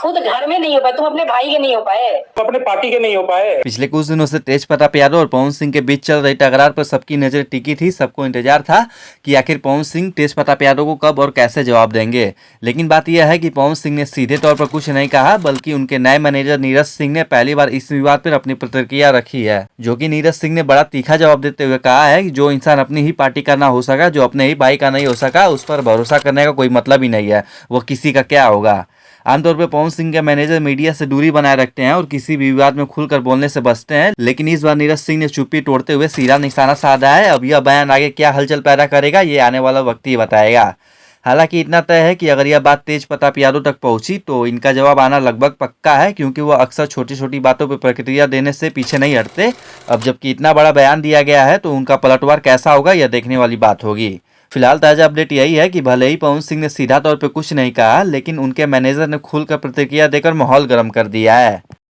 खुद घर में नहीं हो पाए, तुम अपने भाई के नहीं हो पाए, तुम अपने पार्टी के नहीं हो पाए। पिछले कुछ दिनों से तेज प्रताप यादव और पवन सिंह के बीच चल रही टकरार पर सबकी नजर टिकी थी। सबको इंतजार था कि आखिर पवन सिंह तेज प्रताप यादव को कब और कैसे जवाब देंगे। लेकिन बात यह है कि पवन सिंह ने सीधे तौर पर कुछ नहीं कहा, बल्कि उनके नए मैनेजर नीरज सिंह ने पहली बार इस विवाद पर अपनी प्रतिक्रिया रखी है। जो कि नीरज सिंह ने बड़ा तीखा जवाब देते हुए कहा है कि जो इंसान अपनी ही पार्टी का ना हो सका, जो अपने ही भाई का नहीं हो सका, उस पर भरोसा करने का कोई मतलब ही नहीं है, वो किसी का क्या होगा। आमतौर पर पवन सिंह के मैनेजर मीडिया से दूरी बनाए रखते हैं और किसी भी विवाद में खुलकर बोलने से बचते हैं, लेकिन इस बार नीरज सिंह ने चुप्पी तोड़ते हुए सीधा निशाना साधा है। अब यह बयान आगे क्या हलचल पैदा करेगा, ये आने वाला वक्त ही बताएगा। हालांकि इतना तय है कि अगर यह बात तेज प्रताप यादव तक पहुंची तो इनका जवाब आना लगभग पक्का है, क्योंकि वह अक्सर छोटी छोटी बातों पर प्रतिक्रिया देने से पीछे नहीं हटते। अब जबकि इतना बड़ा बयान दिया गया है तो उनका पलटवार कैसा होगा, यह देखने वाली बात होगी। फिलहाल ताजा अपडेट यही है कि भले ही पवन सिंह ने सीधा तौर पे कुछ नहीं कहा, लेकिन उनके मैनेजर ने खुलकर प्रतिक्रिया देकर माहौल गर्म कर दिया है।